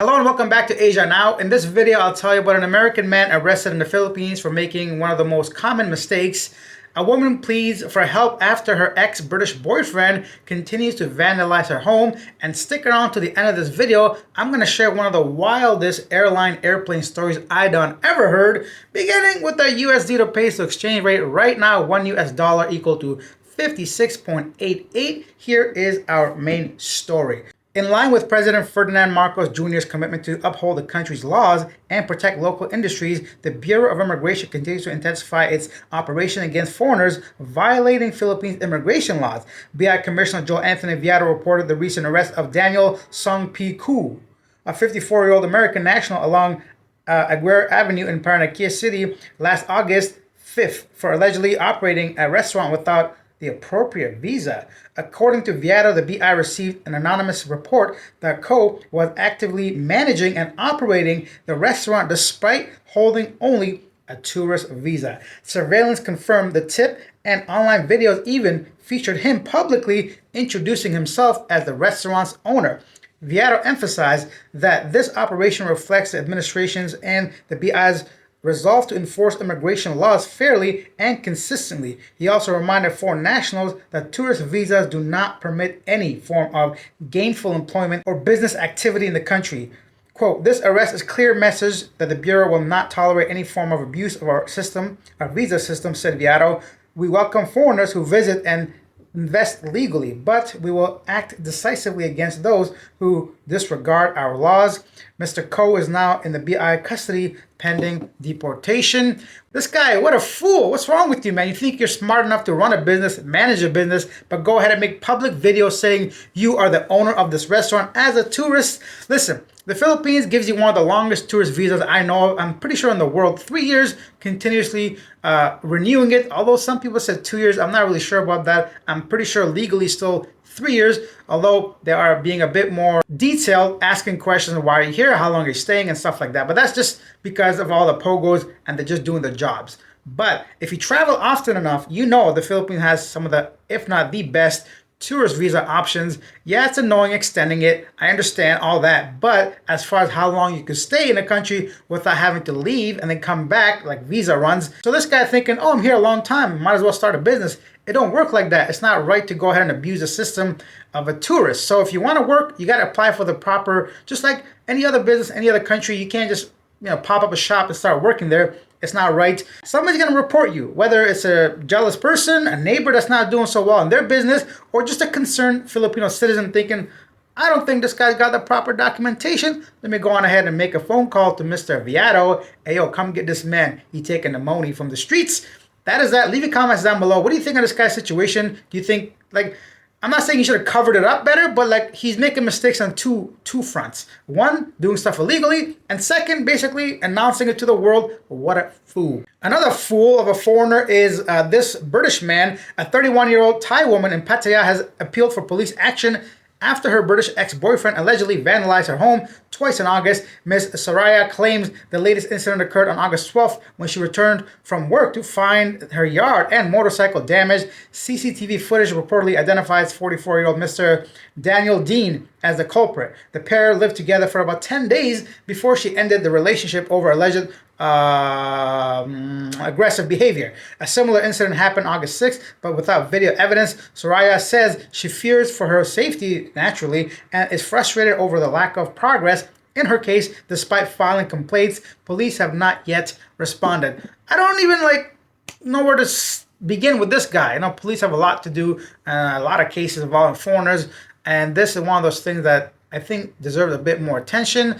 Hello and welcome back to Asia Now. In this video, I'll tell you about an American man arrested in the Philippines for making one of the most common mistakes. A woman pleads for help after her ex-British boyfriend continues to vandalize her home. And stick around to the end of this video. I'm going to share one of the wildest airplane stories I done ever heard, beginning with the USD to peso exchange rate. Right now, $1 equal to 56.88. Here is our main story. In line with President Ferdinand Marcos Jr.'s commitment to uphold the country's laws and protect local industries, the Bureau of Immigration continues to intensify its operation against foreigners violating Philippines immigration laws. BI Commissioner Joe Anthony Viado reported the recent arrest of Daniel Song P. Koo, a 54-year-old American national along Aguirre Avenue in Paranaque City last August 5th for allegedly operating a restaurant without the appropriate visa. According to Viado, the BI received an anonymous report that Ko was actively managing and operating the restaurant despite holding only a tourist visa. Surveillance confirmed the tip, and online videos even featured him publicly introducing himself as the restaurant's owner. Viado emphasized that this operation reflects the administration's and the BI's resolve to enforce immigration laws fairly and consistently. He also reminded foreign nationals that tourist visas do not permit any form of gainful employment or business activity in the country. Quote, "This arrest is a clear message that the Bureau will not tolerate any form of abuse of our visa system," said Viado. "We welcome foreigners who visit and invest legally, but we will act decisively against those who disregard our laws." Mr. Ko is now in the BI custody pending deportation. This guy, what a fool. What's wrong with you, man? You think you're smart enough to run a business, manage a business, but go ahead and make public videos saying you are the owner of this restaurant as a tourist? Listen, the Philippines gives you one of the longest tourist visas I know of. I'm pretty sure in the world, 3 years, continuously renewing it. Although some people said 2 years, I'm not really sure about that. I'm pretty sure legally still 3 years, although they are being a bit more detailed, asking questions, why are you here, how long are you staying, and stuff like that. But that's just because of all the pogos and they're just doing their jobs. But if you travel often enough, you know the Philippines has some of the, if not the best, tourist visa options. Yeah, it's annoying extending it. I understand all that. But as far as how long you can stay in a country without having to leave and then come back, like visa runs. So this guy thinking, oh, I'm here a long time, might as well start a business. It don't work like that. It's not right to go ahead and abuse the system of a tourist. So if you want to work, you got to apply for the proper, just like any other business, any other country. You can't just, pop up a shop and start working there. It's not right. Somebody's going to report you, whether it's a jealous person, a neighbor that's not doing so well in their business, or just a concerned Filipino citizen thinking, I don't think this guy's got the proper documentation. Let me go on ahead and make a phone call to Mr. Viado. Hey, yo, come get this man. He taking the money from the streets. That is that. Leave your comments down below. What do you think of this guy's situation? Do you think, I'm not saying he should have covered it up better, but he's making mistakes on two fronts. One, doing stuff illegally, and second, basically announcing it to the world. What a fool. Another fool of a foreigner is this British man. A 31-year-old Thai woman in Pattaya has appealed for police action after her British ex-boyfriend allegedly vandalized her home twice in August. Ms. Soraya claims the latest incident occurred on August 12th when she returned from work to find her yard and motorcycle damaged. CCTV footage reportedly identifies 44-year-old Mr. Daniel Dean as the culprit. The pair lived together for about 10 days before she ended the relationship over alleged aggressive behavior. A similar incident happened August 6th, but without video evidence. Soraya says she fears for her safety naturally and is frustrated over the lack of progress in her case. Despite filing complaints, police have not yet responded. I don't even know where to begin with this guy. Police have a lot to do, a lot of cases involving foreigners, and this is one of those things that I think deserves a bit more attention.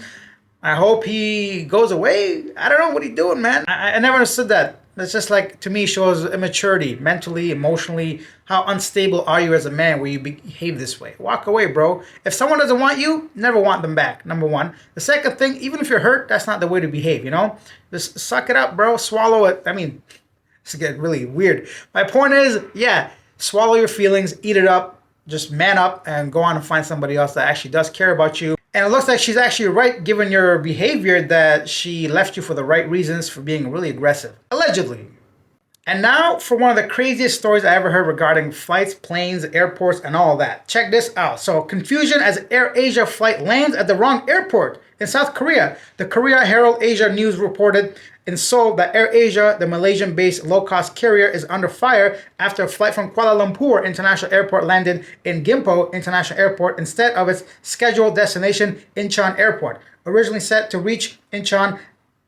I hope he goes away. I don't know what he's doing, man. I never understood that. It's just to me, shows immaturity, mentally, emotionally. How unstable are you as a man where you behave this way? Walk away, bro. If someone doesn't want you, never want them back, number one. The second thing, even if you're hurt, that's not the way to behave, Just suck it up, bro. Swallow it. I mean, this is getting really weird. My point is, yeah, swallow your feelings, eat it up, just man up and go on and find somebody else that actually does care about you. And it looks like she's actually right, given your behavior, that she left you for the right reasons, for being really aggressive. Allegedly. And now for one of the craziest stories I ever heard regarding flights, planes, airports, and all that. Check this out. So, confusion as Air Asia flight lands at the wrong airport in South Korea. The Korea Herald Asia News reported in Seoul that Air Asia, the Malaysian-based low-cost carrier, is under fire after a flight from Kuala Lumpur International Airport landed in Gimpo International Airport instead of its scheduled destination, Incheon Airport. Originally set to reach Incheon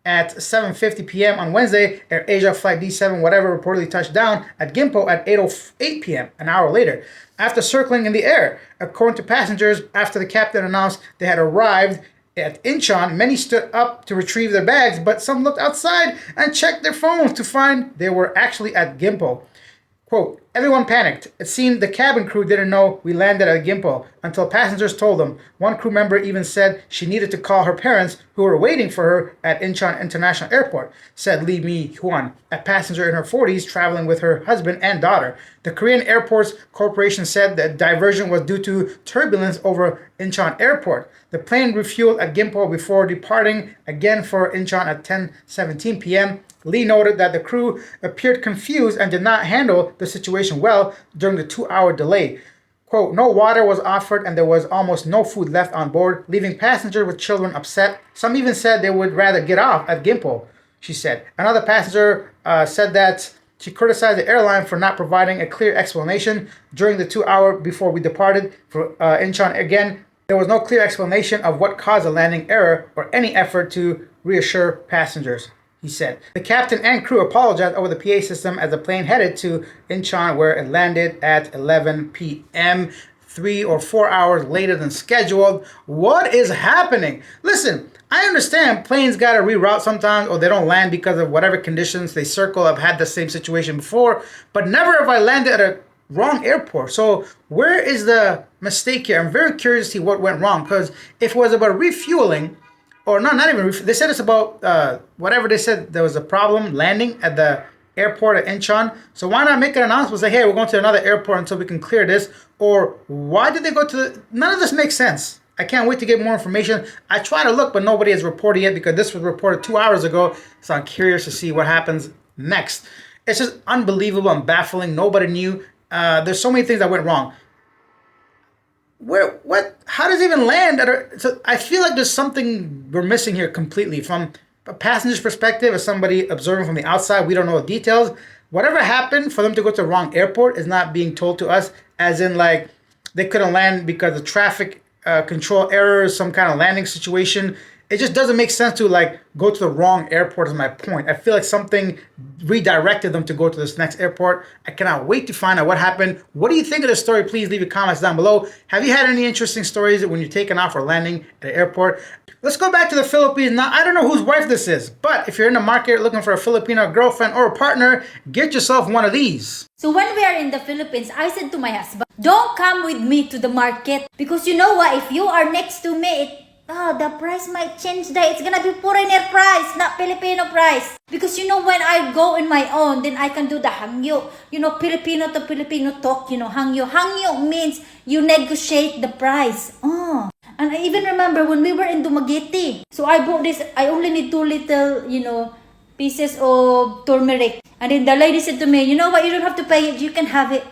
at 7:50 p.m. on Wednesday, Air Asia Flight D7 whatever reportedly touched down at Gimpo at 8:08 p.m., an hour later, after circling in the air. According to passengers, after the captain announced they had arrived at Incheon, many stood up to retrieve their bags, but some looked outside and checked their phones to find they were actually at Gimpo. Quote, everyone panicked. It seemed the cabin crew didn't know we landed at Gimpo until passengers told them. One crew member even said she needed to call her parents who were waiting for her at Incheon International Airport, said Lee Mi-hwan, a passenger in her 40s traveling with her husband and daughter. The Korean Airports Corporation said the diversion was due to turbulence over Incheon Airport. The plane refueled at Gimpo before departing again for Incheon at 10:17 p.m. Lee noted that the crew appeared confused and did not handle the situation well during the 2-hour delay. Quote, no water was offered and there was almost no food left on board, leaving passengers with children upset. Some even said they would rather get off at Gimpo, she said. Another passenger said that she criticized the airline for not providing a clear explanation during the 2 hour before we departed for Incheon. Again, there was no clear explanation of what caused the landing error or any effort to reassure passengers, he said. The captain and crew apologized over the PA system as the plane headed to Incheon, where it landed at 11 p.m., 3 or 4 hours later than scheduled. What is happening? Listen, I understand planes got to reroute sometimes, or they don't land because of whatever conditions they circle. I've had the same situation before, but never have I landed at a wrong airport. So where is the mistake here? I'm very curious to see what went wrong, because if it was about refueling, or no, not even, they said it's about whatever they said, there was a problem landing at the airport at Incheon. So why not make an announcement, say, hey, we're going to another airport until we can clear this? Or why did they go to none of this makes sense. I can't wait to get more information. I try to look, but nobody has reported yet because this was reported 2 hours ago. So I'm curious to see what happens next. It's just unbelievable and baffling. Nobody knew. There's so many things that went wrong. How does it even land? So I feel like there's something we're missing here completely. From a passenger's perspective, as somebody observing from the outside, we don't know the details. Whatever happened for them to go to the wrong airport is not being told to us, as in like they couldn't land because of traffic control errors, some kind of landing situation. It just doesn't make sense to like go to the wrong airport is my point. I feel like something redirected them to go to this next airport. I cannot wait to find out what happened. What do you think of the story? Please leave your comments down below. Have you had any interesting stories when you're taking off or landing at an airport? Let's go back to the Philippines. Now, I don't know whose wife this is, but if you're in the market looking for a Filipino girlfriend or a partner, get yourself one of these. So when we are in the Philippines, I said to my husband, don't come with me to the market. Because you know what, if you are next to me, the price might change that. It's gonna be foreigner price, not Filipino price. Because you know, when I go on my own, then I can do the hangyo. You know, Filipino to Filipino talk, you know, hangyo. Hangyo means you negotiate the price. And I even remember when we were in Dumaguete. So I bought this, I only need 2 little, you know, pieces of turmeric. And then the lady said to me, you know what, you don't have to pay it, you can have it.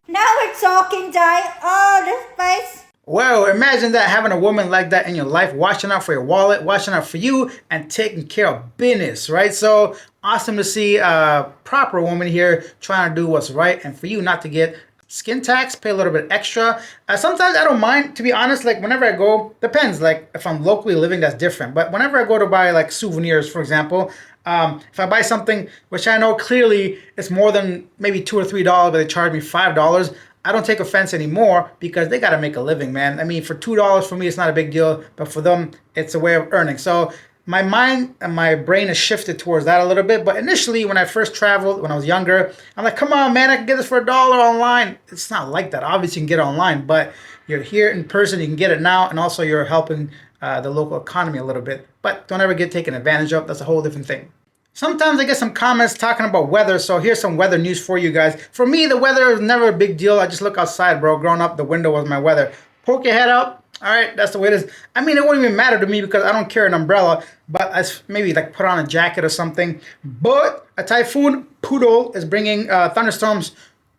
Now we're talking, Jai. Oh, this price. Well, imagine that, having a woman like that in your life, watching out for your wallet, watching out for you, and taking care of business, right? So awesome to see a proper woman here trying to do what's right, and for you not to get skin tax, pay a little bit extra. Sometimes I don't mind, to be honest. Like whenever I go, depends. Like if I'm locally living, that's different. But whenever I go to buy like souvenirs, for example, if I buy something which I know clearly it's more than maybe $2 or $3, but they charge me $5. I don't take offense anymore because they got to make a living, man. I mean, for $2 for me, it's not a big deal, but for them, it's a way of earning. So my mind and my brain has shifted towards that a little bit. But initially, when I first traveled, when I was younger, I'm like, come on, man, I can get this for $1 online. It's not like that. Obviously, you can get it online, but you're here in person, you can get it now, and also you're helping the local economy a little bit. But don't ever get taken advantage of. That's a whole different thing. Sometimes I get some comments talking about weather, so here's some weather news for you guys. For me, the weather is never a big deal. I just look outside, bro. Growing up, the window was my weather. Poke your head out, All right, that's the way it is. I mean, it wouldn't even matter to me because I don't carry an umbrella, but I maybe like put on a jacket or something. But a typhoon Poodle is bringing thunderstorms,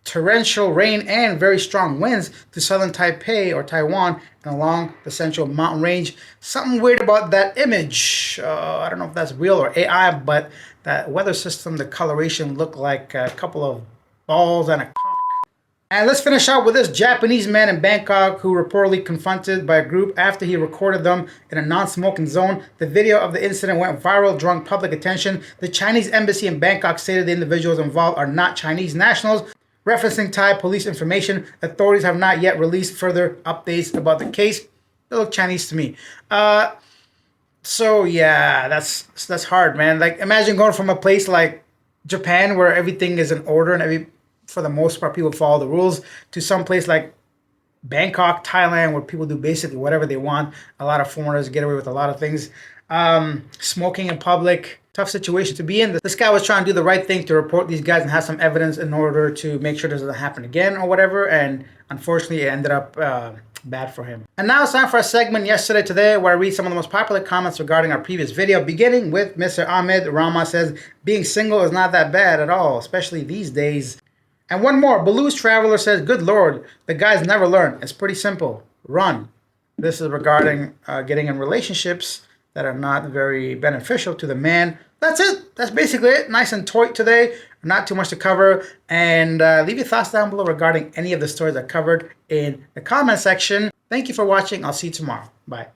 torrential rain, and very strong winds to southern Taipei or Taiwan and along the central mountain range. Something weird about that image. I don't know if that's real or AI, but that weather system, the coloration looked like a couple of balls and a and let's finish out with this Japanese man in Bangkok who reportedly confronted by a group after he recorded them in a non-smoking zone. The video of the incident went viral, drawing public attention. The Chinese embassy in Bangkok stated the individuals involved are not Chinese nationals. Referencing Thai police information, authorities have not yet released further updates about the case. They look Chinese to me. So yeah, that's hard, man. Like imagine going from a place like Japan where everything is in order and for the most part, people follow the rules to some place like Bangkok, Thailand, where people do basically whatever they want. A lot of foreigners get away with a lot of things. Smoking in public, tough situation to be in. This guy was trying to do the right thing to report these guys and have some evidence in order to make sure this doesn't happen again or whatever. And unfortunately, it ended up bad for him. And now it's time for a segment Yesterday Today where I read some of the most popular comments regarding our previous video, beginning with Mr. Ahmed Rama says, being single is not that bad at all, especially these days. And one more, Baloo's Traveler says, good Lord, the guys never learn. It's pretty simple. Run. This is regarding getting in relationships that are not very beneficial to the man. That's it. That's basically it. Nice and tight today. Not too much to cover. And leave your thoughts down below regarding any of the stories I covered in the comment section. Thank you for watching. I'll see you tomorrow. Bye.